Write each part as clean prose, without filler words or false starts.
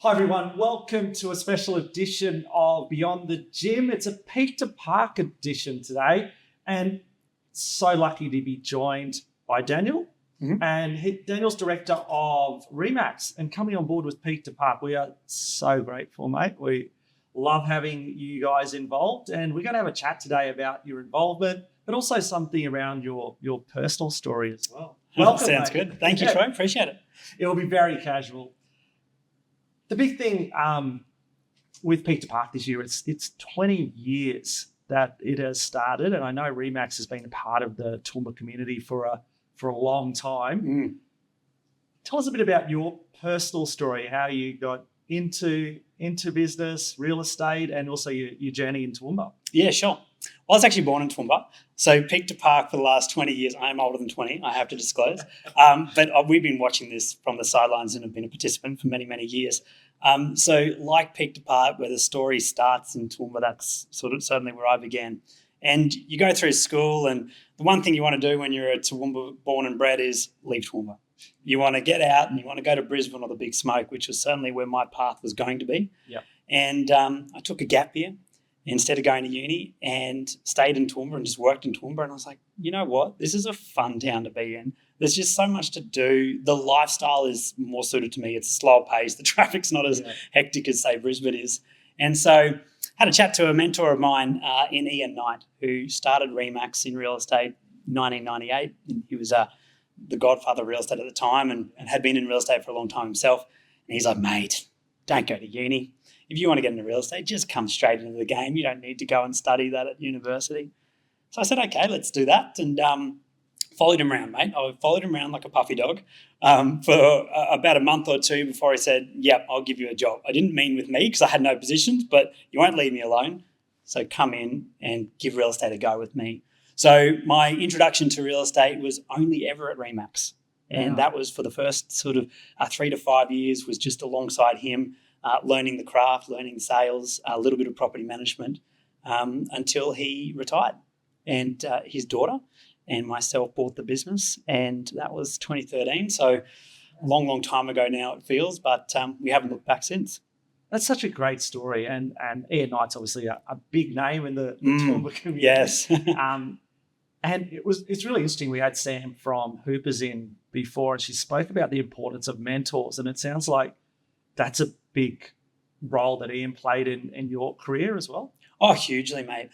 Hi everyone, welcome to a special edition of Beyond the Gym. It's a Peak2Park edition today, and so lucky to be joined by Daniel. And Daniel's director of Remax and coming on board with Peak2Park. We are so grateful, mate. We love having you guys involved, and we're going to have a chat today about your involvement, but also something around your personal story as well. Welcome, sounds good. Thank you, Troy. Appreciate it. It will be very casual. The big thing with Peak2Park this year, it's 20 years that it has started, and I know Remax has been a part of the Toowoomba community for a long time. Tell us a bit about your personal story, how you got into business, real estate, and also your journey in Toowoomba. Yeah, sure. Well, I was actually born in Toowoomba. So Peak2Park for the last 20 years, I am older than 20, I have to disclose. But we've been watching this from the sidelines and have been a participant for many, many years. So like Peak2Park, where the story starts in Toowoomba, that's certainly where I began. And you go through school, and the one thing you want to do when you're a Toowoomba born and bred is leave Toowoomba. You want to get out and you want to go to Brisbane or the Big Smoke, which was certainly where my path was going to be. Yep. And I took a gap year instead of going to uni and stayed in Toowoomba and just worked in Toowoomba. And I was like, you know what? This is a fun town to be in. There's just so much to do. The lifestyle is more suited to me. It's a slower pace. The traffic's not as hectic as, say, Brisbane is. And so had a chat to a mentor of mine in Ian Knight, who started Remax in real estate in 1998. He was the godfather of real estate at the time and had been in real estate for a long time himself. And he's like, mate, don't go to uni. If you want to get into real estate, just come straight into the game. You don't need to go and study that at university. So I said, okay, let's do that. And followed him around, mate. I followed him around like a puffy dog for about a month or two before he said, yep, I'll give you a job. I didn't mean with me because I had no positions, but you won't leave me alone. So come in and give real estate a go with me. So my introduction to real estate was only ever at Remax. And that was for the first 3 to 5 years was just alongside him, learning the craft, learning sales, a little bit of property management until he retired. And his daughter and myself bought the business, and that was 2013. So a long, long time ago now it feels, but we haven't looked back since. That's such a great story. And Ian Knight's obviously a big name in the Toowoomba community. Yes. And it's really interesting. We had Sam from Hoopers in before, and she spoke about the importance of mentors. And it sounds like that's a big role that Ian played in your career as well. Oh, hugely, mate.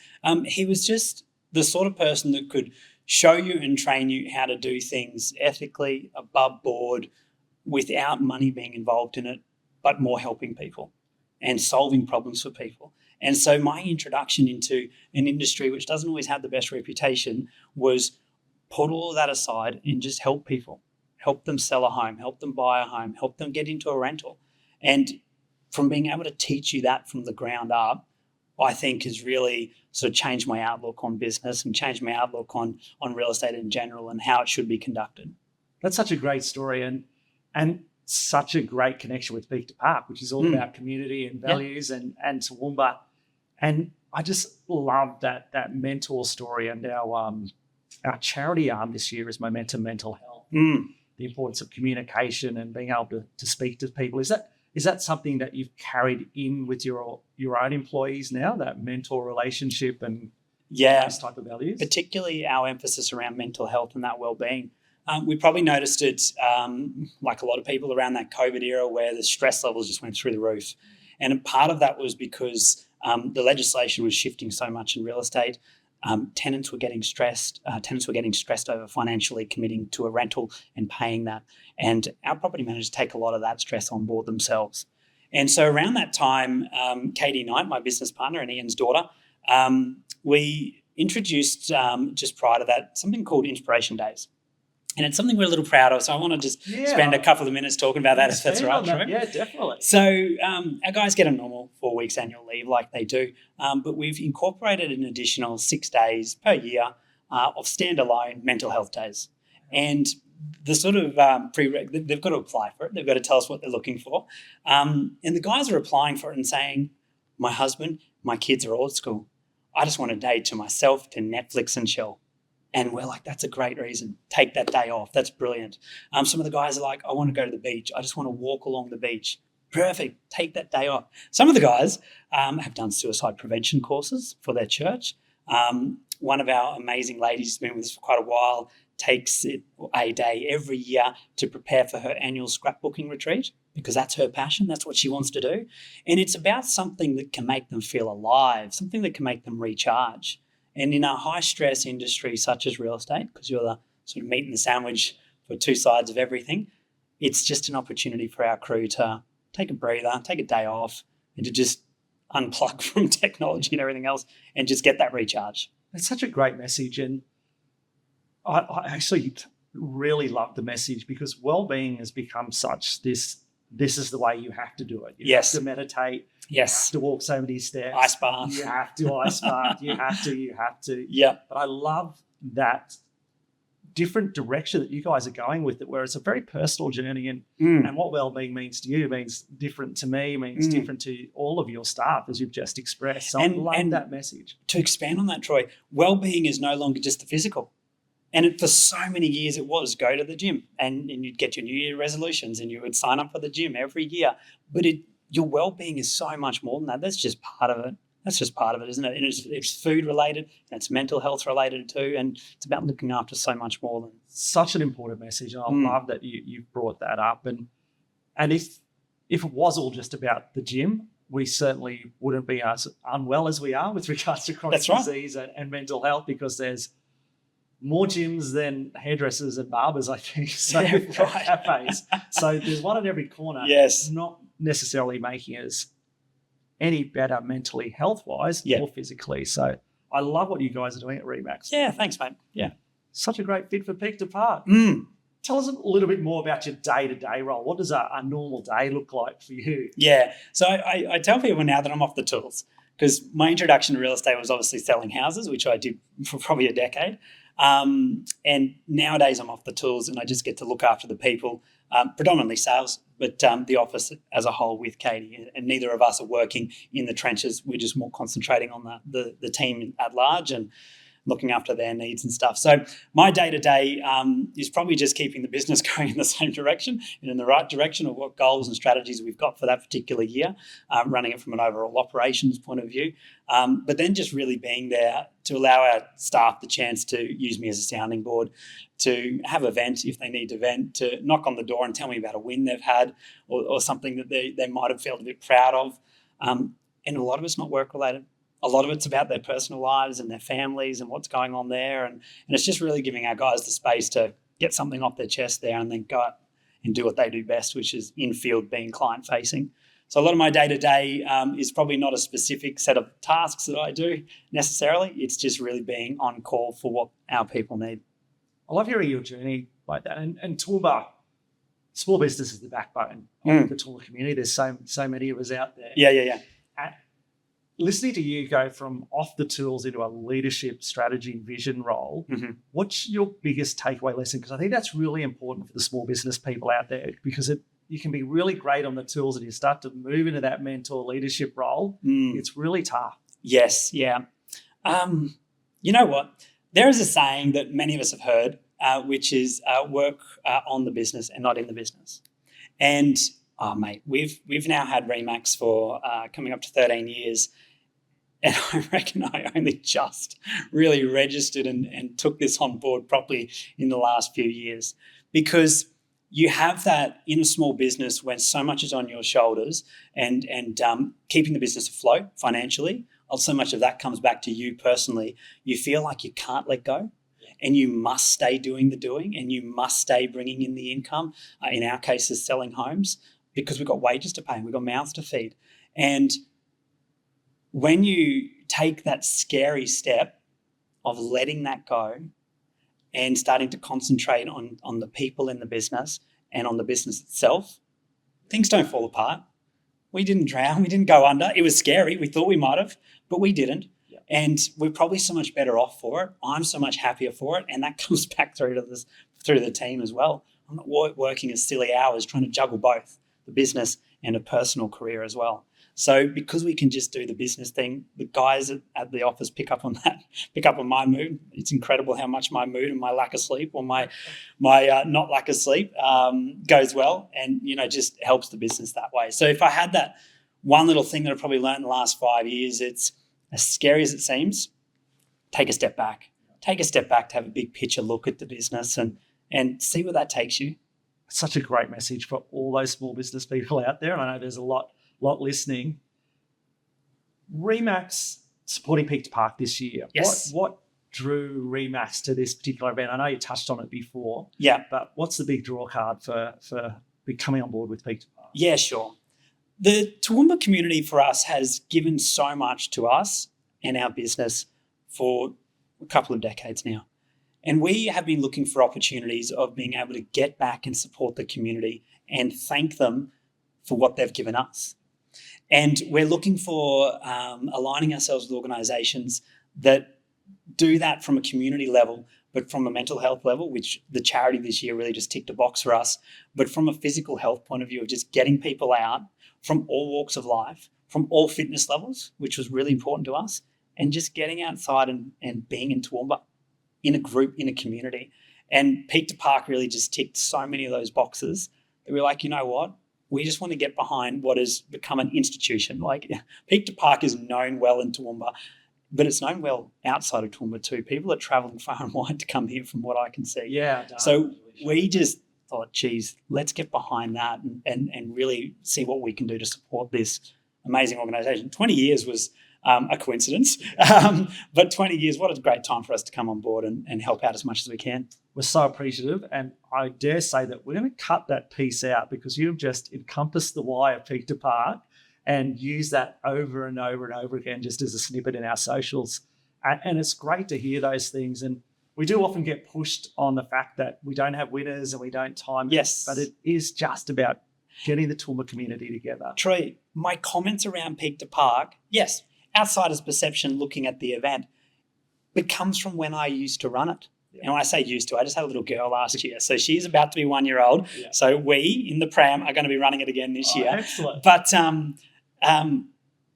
He was just the sort of person that could show you and train you how to do things ethically, above board, without money being involved in it, but more helping people and solving problems for people. And so my introduction into an industry which doesn't always have the best reputation was put all of that aside and just help people, help them sell a home, help them buy a home, help them get into a rental. And from being able to teach you that from the ground up, I think has really sort of changed my outlook on business and changed my outlook on real estate in general and how it should be conducted. That's such a great story and such a great connection with Peak2Park, which is all about community and values and Toowoomba. And I just love that mentor story. And our charity arm this year is Momentum Mental Health. The importance of communication and being able to speak to people. Is that something that you've carried in with your own employees now, that mentor relationship and those type of values? Particularly our emphasis around mental health and that wellbeing. We probably noticed it, like a lot of people, around that COVID era where the stress levels just went through the roof. And part of that was because the legislation was shifting so much in real estate. Tenants were getting stressed. Tenants were getting stressed over financially committing to a rental and paying that. And our property managers take a lot of that stress on board themselves. And so around that time, Katie Knight, my business partner and Ian's daughter, we introduced just prior to that something called Inspiration Days. And it's something we're a little proud of. So I want to just spend a couple of minutes talking about that, if that's right, Troy. Yeah, definitely. So our guys get a normal 4 weeks annual leave like they do, but we've incorporated an additional 6 days per year of standalone mental health days. And the sort of they've got to apply for it. They've got to tell us what they're looking for. And the guys are applying for it and saying, my husband, my kids are all at school. I just want a day to myself to Netflix and chill. And we're like, that's a great reason. Take that day off. That's brilliant. Some of the guys are like, I want to go to the beach. I just want to walk along the beach. Perfect. Take that day off. Some of the guys have done suicide prevention courses for their church. One of our amazing ladies who's been with us for quite a while takes a day every year to prepare for her annual scrapbooking retreat because that's her passion. That's what she wants to do. And it's about something that can make them feel alive, something that can make them recharge. And in a high-stress industry such as real estate, because you're the sort of meat and the sandwich for two sides of everything, it's just an opportunity for our crew to take a breather, take a day off, and to just unplug from technology and everything else and just get that recharge. It's such a great message. And I actually really love the message because wellbeing has become such this is the way you have to do it. You Yes. have to meditate. Yes. You have to walk so many steps. Ice bath. You have to ice bath. You have to. Yeah. But I love that different direction that you guys are going with it, where it's a very personal journey, and what well-being means to you means different to me, means different to all of your staff, as you've just expressed. So I love that message. To expand on that, Troy, well-being is no longer just the physical. And for so many years it was go to the gym and you'd get your New Year resolutions and you would sign up for the gym every year. But your well-being is so much more than that. That's just part of it. That's just part of it, isn't it? And it's food related, and it's mental health related too, and it's about looking after so much more than. Such an important message, and I love that you've brought that up. And if it was all just about the gym, we certainly wouldn't be as unwell as we are with regards to chronic disease and mental health, because there's more gyms than hairdressers and barbers, I think. So cafes. So there's one at every corner. Yes. Not necessarily making us any better mentally, health-wise, or physically. So I love what you guys are doing at Remax. Yeah, thanks, mate. Yeah. Such a great fit for Peak2Park. Tell us a little bit more about your day-to-day role. What does a normal day look like for you? Yeah. So I tell people now that I'm off the tools, because my introduction to real estate was obviously selling houses, which I did for probably a decade. And nowadays I'm off the tools and I just get to look after the people, predominantly sales, but the office as a whole with Katie. And neither of us are working in the trenches. We're just more concentrating on the team at large and looking after their needs and stuff. So my day-to-day is probably just keeping the business going in the same direction and in the right direction of what goals and strategies we've got for that particular year, running it from an overall operations point of view, but then just really being there to allow our staff the chance to use me as a sounding board, to have events if they need to vent, to knock on the door and tell me about a win they've had or something that they might have felt a bit proud of. And a lot of it's not work-related. A lot of it's about their personal lives and their families and what's going on there. And it's just really giving our guys the space to get something off their chest there and then go out and do what they do best, which is in-field being client-facing. So a lot of my day-to-day is probably not a specific set of tasks that I do necessarily. It's just really being on call for what our people need. I love hearing your journey like that. And Toowoomba, small business is the backbone of the Toowoomba community. There's so many of us out there. Yeah. Listening to you go from off the tools into a leadership strategy and vision role, what's your biggest takeaway lesson? Because I think that's really important for the small business people out there, because you can be really great on the tools and you start to move into that mentor leadership role. It's really tough. Yes, yeah. You know what? There is a saying that many of us have heard, which is work on the business and not in the business. And, mate, we've now had Remax for coming up to 13 years. And I reckon I only just really registered and took this on board properly in the last few years, because you have that in a small business when so much is on your shoulders and keeping the business afloat financially. So much of that comes back to you personally. You feel like you can't let go and you must stay doing the doing and you must stay bringing in the income, in our cases, selling homes, because we've got wages to pay and we've got mouths to feed. And when you take that scary step of letting that go and starting to concentrate on the people in the business and on the business itself, things don't fall apart. We didn't drown. We didn't go under. It was scary. We thought we might have, but we didn't. Yeah. And we're probably so much better off for it. I'm so much happier for it. And that comes back through to the team as well. I'm not working as silly hours trying to juggle both the business and a personal career as well. So because we can just do the business thing, the guys at the office pick up on my mood. It's incredible how much my mood and my lack of sleep or my not lack of sleep goes well, and just helps the business that way. So if I had that one little thing that I've probably learned in the last 5 years, it's as scary as it seems. Take a step back. Take a step back to have a big picture look at the business and see where that takes you. Such a great message for all those small business people out there. And I know there's a lot listening. Remax supporting Peak2Park this year. Yes. What drew Remax to this particular event? I know you touched on it before. Yeah. But what's the big draw card for coming on board with Peak2Park? Yeah, sure. The Toowoomba community for us has given so much to us and our business for a couple of decades now. And we have been looking for opportunities of being able to get back and support the community and thank them for what they've given us. And we're looking for aligning ourselves with organisations that do that from a community level, but from a mental health level, which the charity this year really just ticked a box for us, but from a physical health point of view of just getting people out from all walks of life, from all fitness levels, which was really important to us, and just getting outside and being in Toowoomba, in a group, in a community. And Peak2Park really just ticked so many of those boxes that we're like, you know what? We just want to get behind what has become an institution. Like Peak2Park is known well in Toowoomba, but it's known well outside of Toowoomba too. People are travelling far and wide to come here from what I can see. Yeah. So we just thought, geez, let's get behind that and really see what we can do to support this amazing organisation. 20 years was a coincidence, but 20 years, what a great time for us to come on board and help out as much as we can. We're so appreciative, and I dare say that we're going to cut that piece out because you've just encompassed the why of Peak2Park and use that over and over and over again just as a snippet in our socials. And it's great to hear those things. And we do often get pushed on the fact that we don't have winners and we don't time. Yes. But it is just about getting the Toowoomba community together. Troy, my comments around Peak2Park, yes, outsider's perception looking at the event, but comes from when I used to run it. And when I say used to, I just had a little girl last year. So she's about to be 1 year old. Yeah. So we, in the pram, are going to be running it again this year. Excellent. But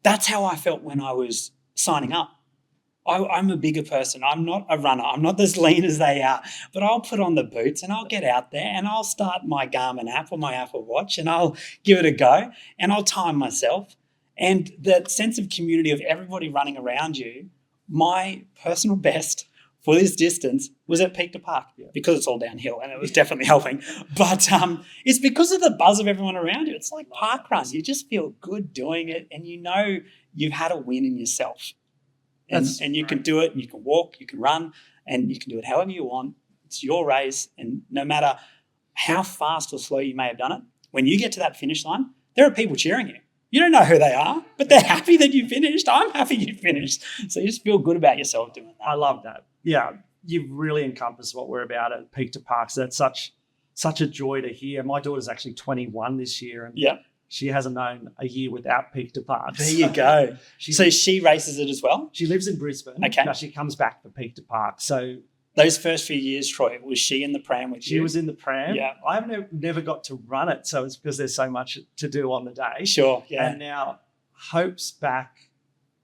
that's how I felt when I was signing up. I'm a bigger person. I'm not a runner. I'm not as lean as they are. But I'll put on the boots and I'll get out there and I'll start my Garmin app or my Apple Watch and I'll give it a go and I'll time myself. And that sense of community of everybody running around you, my personal best for this distance was at Peak2Park because it's all downhill and it was definitely helping. But it's because of the buzz of everyone around you. It's like park runs. You just feel good doing it and you know you've had a win in yourself. And you can do it and you can walk, you can run, and you can do it however you want. It's your race. And no matter how fast or slow you may have done it, when you get to that finish line, there are people cheering you. You don't know who they are, but they're happy that you finished. I'm happy you finished. So you just feel good about yourself doing that. I love that. Yeah, you've really encompassed what we're about at Peak2Park. So that's such a joy to hear. My daughter's actually 21 this year. And she hasn't known a year without Peak2Park. There you go. So she races it as well? She lives in Brisbane. Okay. But she comes back for Peak2Park. So those first few years, Troy, was she in the pram with you? She was in the pram. Yeah. I've never got to run it, so it's because there's so much to do on the day. Sure, yeah. And now Hope's back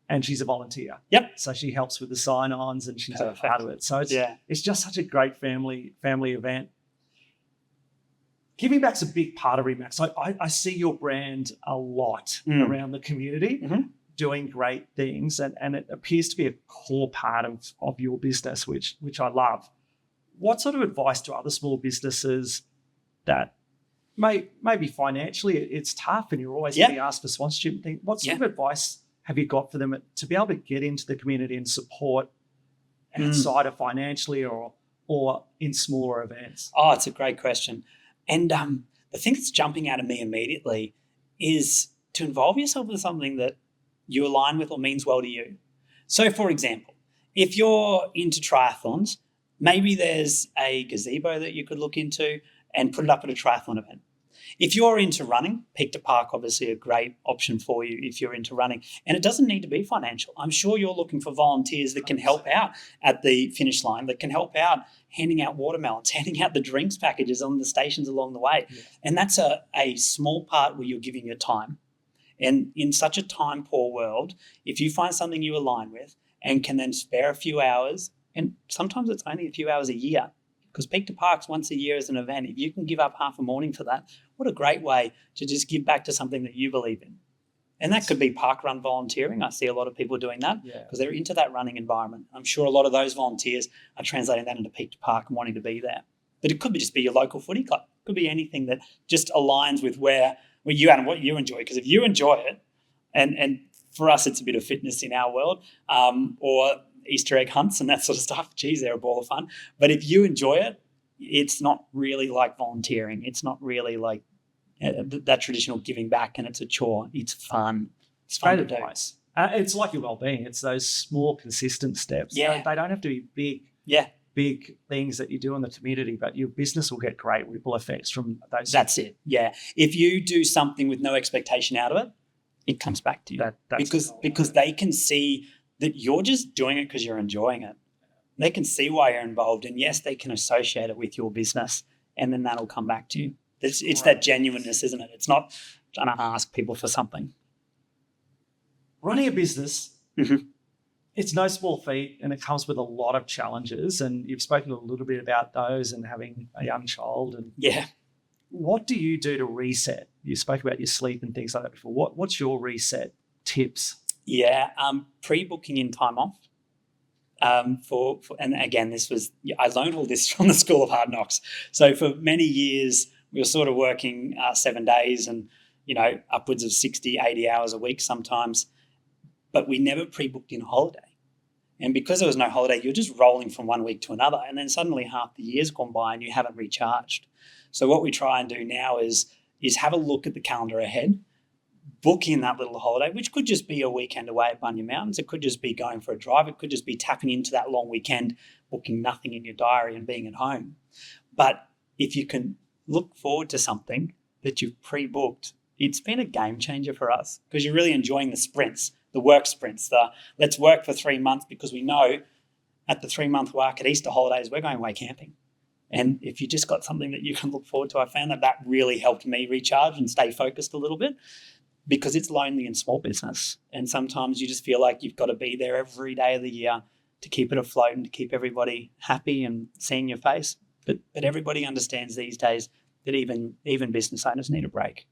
and she's a volunteer. Yep. So she helps with the sign-ons and she's a part of it. So it's just such a great family event. Giving back's a big part of Remax. I see your brand a lot around the community, doing great things, and it appears to be a core part of your business, which I love. What sort of advice to other small businesses that maybe financially it's tough and you're always getting asked for sponsorship and things? What sort of advice have you got for them to be able to get into the community and support outside of financially or in smaller events? Oh, it's a great question. And the thing that's jumping out of me immediately is to involve yourself with something that you align with or means well to you. So, for example, if you're into triathlons, maybe there's a gazebo that you could look into and put it up at a triathlon event. If you're into running, Peak2Park obviously a great option for you if you're into running. And it doesn't need to be financial. I'm sure you're looking for volunteers that can help out at the finish line, that can help out handing out watermelons, handing out the drinks packages on the stations along the way. Yeah. And that's a small part where you're giving your time. And in such a time-poor world, if you find something you align with and can then spare a few hours, and sometimes it's only a few hours a year, because Peak2Park's once a year as an event. If you can give up half a morning for that, what a great way to just give back to something that you believe in. And that could be parkrun volunteering. I see a lot of people doing that because they're into that running environment. I'm sure a lot of those volunteers are translating that into Peak2Park and wanting to be there. But it could just be your local footy club. It could be anything that just aligns with where you are and what you enjoy. Because if you enjoy it, and for us, it's a bit of fitness in our world, or Easter egg hunts and that sort of stuff. Geez, they're a ball of fun. But if you enjoy it, it's not really like volunteering. It's not really like that traditional giving back, and it's a chore. It's fun. It's fun Great to advice. It's like your wellbeing. It's those small, consistent steps. Yeah. They don't have to be big. Yeah. Big things that you do in the community, but your business will get great ripple effects from those. That's it. Yeah. If you do something with no expectation out of it, it comes back to you. Because they can see that you're just doing it because you're enjoying it. They can see why you're involved, and yes, they can associate it with your business, and then that'll come back to you. It's that genuineness, isn't it? It's not trying to ask people for something. Running a business, it's no small feat, and it comes with a lot of challenges. And you've spoken a little bit about those and having a young child. And what do you do to reset? You spoke about your sleep and things like that before. What's your reset tips? Yeah, pre-booking in time off. And again, I learned all this from the School of Hard Knocks. So for many years, we were sort of working 7 days and, upwards of 60, 80 hours a week sometimes, but we never pre-booked in a holiday. And because there was no holiday, you're just rolling from one week to another. And then suddenly half the year's gone by and you haven't recharged. So what we try and do now is have a look at the calendar ahead, book in that little holiday, which could just be a weekend away at Bunya Mountains. It could just be going for a drive. It could just be tapping into that long weekend, booking nothing in your diary and being at home. But if you can look forward to something that you've pre-booked, it's been a game changer for us because you're really enjoying the sprints, the work sprints, let's work for 3 months because we know at the 3-month mark at Easter holidays, we're going away camping. And if you just got something that you can look forward to, I found that really helped me recharge and stay focused a little bit because it's lonely in small business. And sometimes you just feel like you've got to be there every day of the year to keep it afloat and to keep everybody happy and seeing your face. But everybody understands these days that even business owners need a break.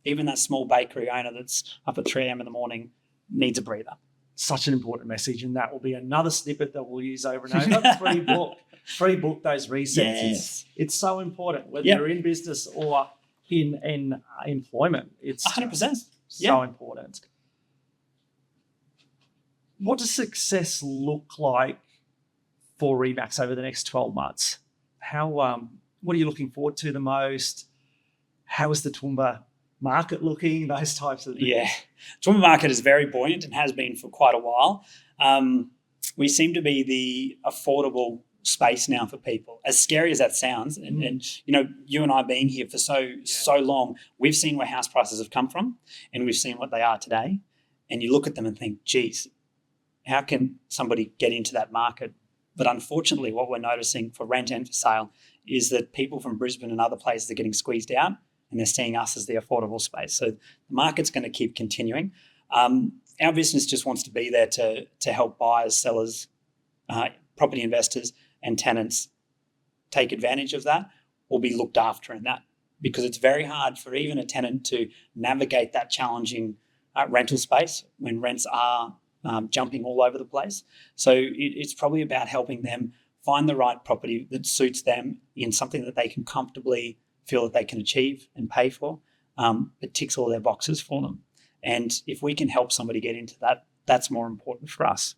Even that small bakery owner that's up at 3 a.m. in the morning needs a breather. Such an important message, and that will be another snippet that we'll use over and over. Pre-book those resets. Yes. It's so important, whether you're in business or in employment. It's 100%. So important. What does success look like for Remax over the next 12 months? What are you looking forward to the most? How is the Toowoomba market looking? Those types of things. Yeah. Toowoomba market is very buoyant and has been for quite a while. We seem to be the affordable space now for people, as scary as that sounds. And you and I being here for so long, we've seen where house prices have come from and we've seen what they are today. And you look at them and think, geez, how can somebody get into that market? But unfortunately, what we're noticing for rent and for sale is that people from Brisbane and other places are getting squeezed out and they're seeing us as the affordable space. So the market's going to keep continuing. Our business just wants to be there to help buyers, sellers, property investors and tenants take advantage of that or be looked after in that, because it's very hard for even a tenant to navigate that challenging rental space when rents are jumping all over the place. So it's probably about helping them find the right property that suits them in something that they can comfortably feel that they can achieve and pay for, but ticks all their boxes for them. And if we can help somebody get into that, that's more important for us.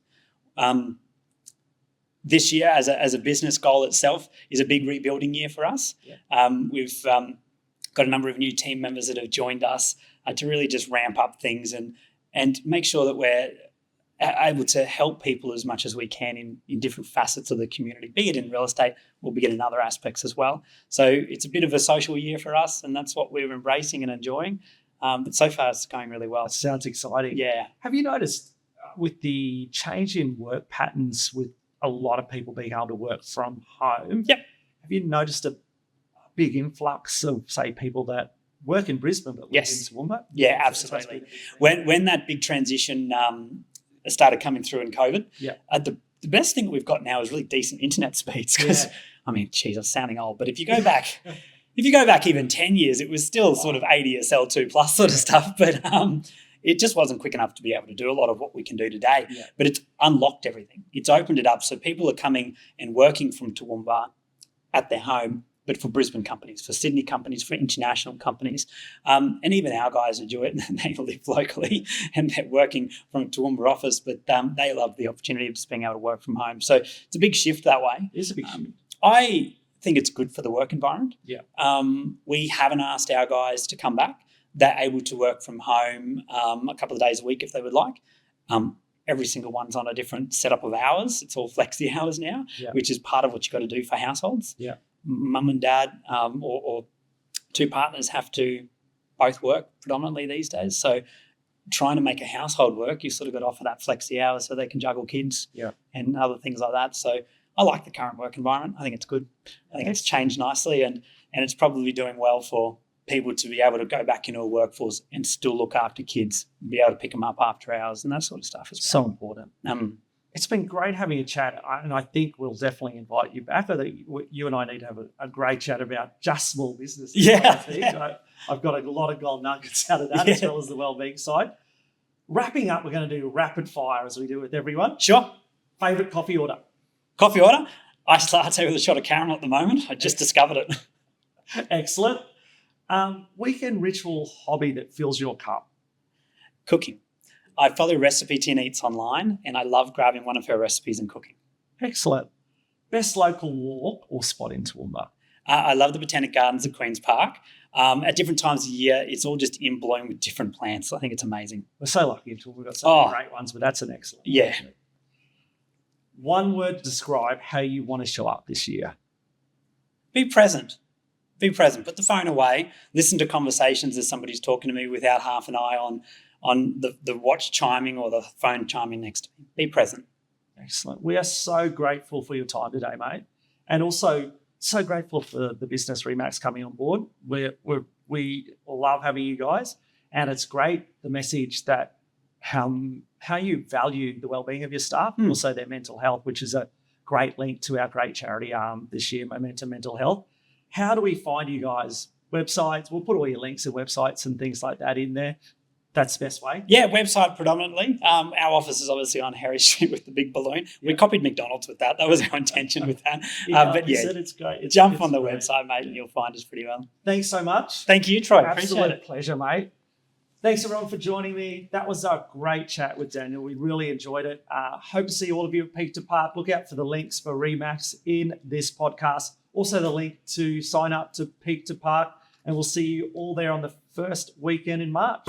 This year, as a business goal itself, is a big rebuilding year for us. Yeah. We've got a number of new team members that have joined us to really just ramp up things and make sure that we're able to help people as much as we can in different facets of the community, be it in real estate or be it in other aspects as well. So it's a bit of a social year for us, and that's what we're embracing and enjoying. But so far, it's going really well. That sounds exciting. Yeah. Have you noticed with the change in work patterns, with a lot of people being able to work from home? Yep. Have you noticed a big influx of, say, people that work in Brisbane, but live Yes. in Toowoomba. Yeah, So it's absolutely. been- When that big transition started coming through in COVID, Yeah. The best thing that we've got now is really decent internet speeds. Because Yeah. I mean, geez, I'm sounding old, but if you go back even 10 years, it was still sort of ADSL 2+ sort of stuff, but it just wasn't quick enough to be able to do a lot of what we can do today. Yeah. But it's unlocked everything. It's opened it up, so people are coming and working from Toowoomba at their home, but for Brisbane companies, for Sydney companies, for international companies. And even our guys enjoy it, and they live locally and they're working from a Toowoomba office, but they love the opportunity of just being able to work from home. So it's a big shift that way. It is a big shift. I think it's good for the work environment. Yeah. We haven't asked our guys to come back. They're able to work from home a couple of days a week if they would like. Every single one's on a different setup of hours. It's all flexi hours now, Yeah. which is part of what you've got to do for households. Yeah. Mum and dad or two partners have to both work predominantly these days. So trying to make a household work, you sort of got to offer that flexi hours so they can juggle kids and other things like that. So I like the current work environment. I think it's good. I think it's changed nicely, and it's probably doing well for people to be able to go back into a workforce and still look after kids, be able to pick them up after hours and that sort of stuff as well. So important. It's It's been great having a chat, and I think we'll definitely invite you back. I think you and I need to have a great chat about just small business. Yeah. I think. I've got a lot of gold nuggets out of that, as well as the wellbeing side. Wrapping up, we're going to do rapid fire as we do with everyone. Sure. Favourite coffee order? Coffee order? Iced latte with a shot of caramel at the moment. I just discovered it. Excellent. Weekend ritual hobby that fills your cup? Cooking. I follow Recipe Tin Eats online, and I love grabbing one of her recipes and cooking. Excellent. Best local walk or spot in Toowoomba? I love the Botanic Gardens at Queen's Park. At different times of year, it's all just in bloom with different plants. I think it's amazing. We're so lucky in Toowoomba. We've got so many great ones, but that's an excellent one. Yeah. One word to describe how you want to show up this year? Be present. Be present. Put the phone away. Listen to conversations as somebody's talking to me without half an eye on the watch chiming or the phone chiming next to me. Be present. Excellent. We are so grateful for your time today, mate, and also so grateful for the business Remax coming on board. We love having you guys, and it's great the message that how you value the wellbeing of your staff, and also their mental health, which is a great link to our great charity this year, Momentum Mental Health. How do we find you guys? Websites? We'll put all your links and websites and things like that in there. That's the best way. Yeah, website predominantly. Our office is obviously on Harry Street with the big balloon. We copied McDonald's with that. That was our intention with that. But yeah, it's great. Jump on the website, mate, and you'll find us pretty well. Thanks so much. Thank you, Troy. Absolute Appreciate it. pleasure, mate. Thanks everyone for joining me. That was a great chat with Daniel. We really enjoyed it. Hope to see all of you at Peak2Park. Look out for the links for Remax in this podcast. Also the link to sign up to Peak2Park, and we'll see you all there on the first weekend in March.